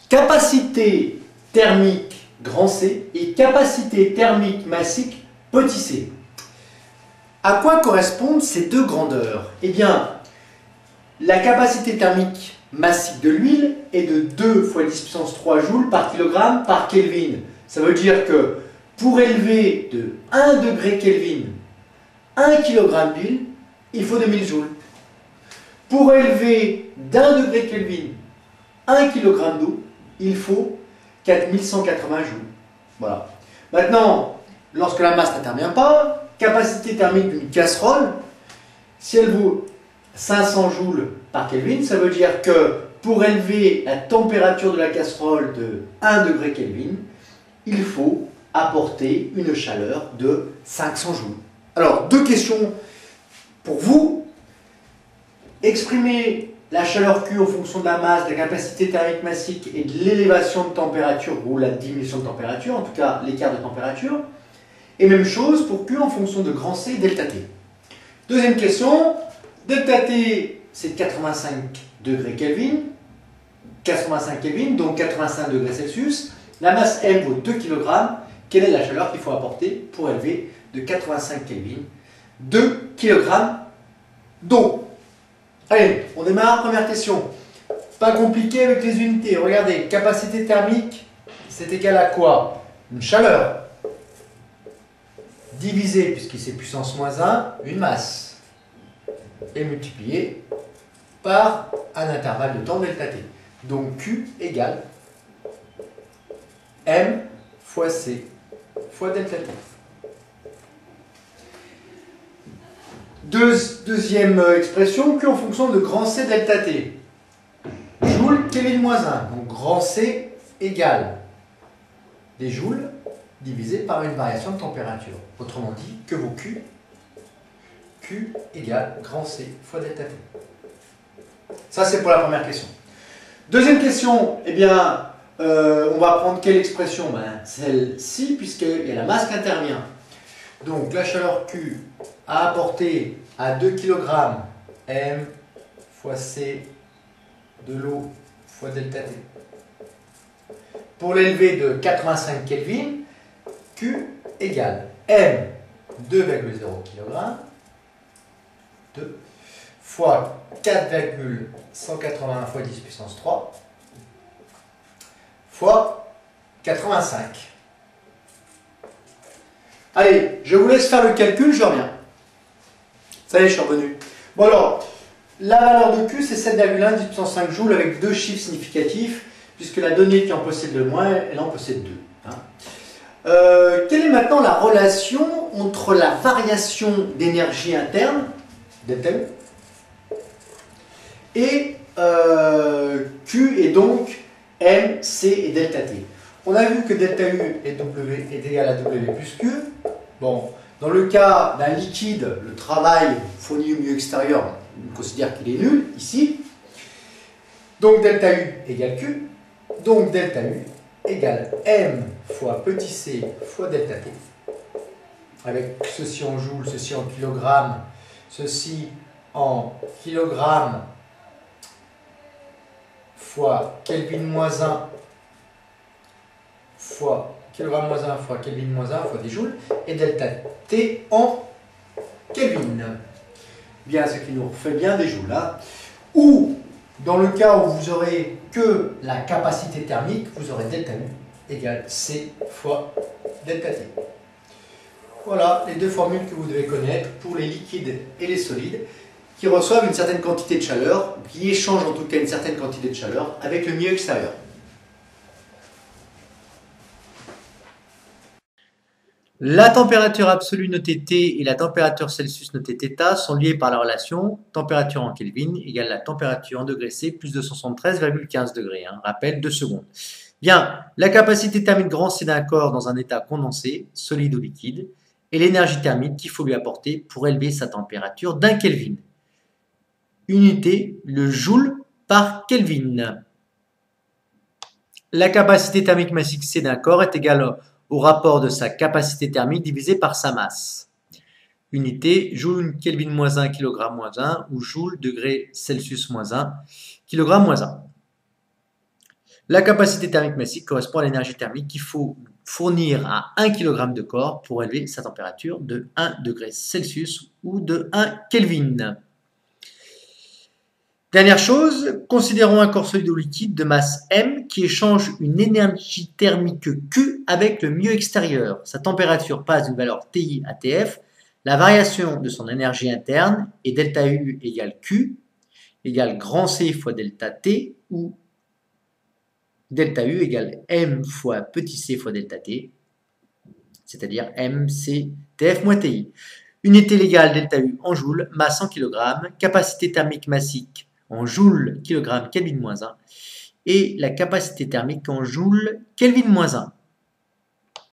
Capacité thermique grand C et capacité thermique massique petit c. À quoi correspondent ces deux grandeurs? Eh bien, la capacité thermique massique de l'huile est de 2 fois 10 puissance 3 joules par kilogramme par Kelvin. Ça veut dire que pour élever de 1 degré Kelvin 1 kg d'huile, il faut 2000 joules. Pour élever d'1 degré Kelvin 1 kg d'eau, il faut 4180 joules. Voilà. Maintenant, lorsque la masse n'intervient pas, capacité thermique d'une casserole, si elle vaut 500 joules par Kelvin, ça veut dire que pour élever la température de la casserole de 1 degré Kelvin, il faut apporter une chaleur de 500 joules. Alors, deux questions pour vous. Exprimer la chaleur Q en fonction de la masse, de la capacité thermique massique et de l'élévation de température ou la diminution de température, en tout cas l'écart de température. Et même chose pour Q en fonction de grand C et delta T. Deuxième question, delta T c'est 85 degrés Kelvin, 85 Kelvin, donc 85 degrés Celsius. La masse M vaut 2 kg. Quelle est la chaleur qu'il faut apporter pour élever de 85 Kelvin 2 kg d'eau? Allez, on démarre, première question. Pas compliqué avec les unités. Regardez, capacité thermique, c'est égal à quoi? Une chaleur divisé, puisque c'est puissance moins 1, une masse, et multiplié par un intervalle de temps delta T. Donc Q égale M fois C fois delta T. Deuxième expression, Q en fonction de grand C delta T. Joule Kelvin moins 1. Donc grand C égale des joules divisé par une variation de température. Autrement dit, que vaut Q égale grand C fois delta T. Ça, c'est pour la première question. Deuxième question, eh bien, on va prendre quelle expression? Celle-ci, puisqu'il y a la masse qui intervient. Donc, la chaleur Q à apporter à 2 kg M fois C de l'eau fois delta T. Pour l'élever de 85 Kelvin, Q égale M 2,0 kg 2 fois 4,180 fois 10 puissance 3 fois 85. Allez, je vous laisse faire le calcul, je reviens. Ça y est, je suis revenu. Bon alors, la valeur de Q c'est 7,1 10 puissance 5 joules avec deux chiffres significatifs, puisque la donnée qui en possède le moins, elle en possède deux. Quelle est maintenant la relation entre la variation d'énergie interne, delta U, et Q et donc M, C et delta T? On a vu que delta U et W est égal à W plus Q. Bon, dans le cas d'un liquide, le travail fourni au milieu extérieur, on considère qu'il est nul, ici. Donc delta U égale Q. Donc delta U égale M fois petit c fois delta T. Avec ceci en joules, ceci en kilogrammes, ceci en kilogrammes fois Kelvin moins 1 fois kilogramme moins 1 fois Kelvin moins 1 fois des joules, et delta T en Kelvin. Bien, ce qui nous fait bien des joules là. Ou, dans le cas où vous aurez que la capacité thermique, vous aurez delta U égale C fois delta T. Voilà les deux formules que vous devez connaître pour les liquides et les solides qui reçoivent une certaine quantité de chaleur, qui échangent en tout cas une certaine quantité de chaleur avec le milieu extérieur. La température absolue notée T et la température Celsius notée θ sont liées par la relation température en Kelvin égale la température en degrés C plus 273,15 degrés. Rappel 2 secondes. Bien, la capacité thermique grand C d'un corps dans un état condensé, solide ou liquide, et l'énergie thermique qu'il faut lui apporter pour élever sa température d'1 Kelvin. Unité, le joule par Kelvin. La capacité thermique massique C d'un corps est égale au rapport de sa capacité thermique divisé par sa masse. Unité, joule Kelvin moins 1, kg moins 1, ou joule degré Celsius moins 1, kg moins 1. La capacité thermique massique correspond à l'énergie thermique qu'il faut fournir à 1 kg de corps pour élever sa température de 1 degré Celsius ou de 1 Kelvin. Dernière chose, considérons un corps solide ou liquide de masse M qui échange une énergie thermique Q avec le milieu extérieur. Sa température passe d'une valeur TI à TF. La variation de son énergie interne est delta U égale Q égale grand C fois delta T ou delta U égale M fois petit c fois delta T, c'est-à-dire MC TF moins TI. Unité légale delta U en joules, masse en kg, capacité thermique massique en joules kg Kelvin-1 et la capacité thermique en joules Kelvin-1.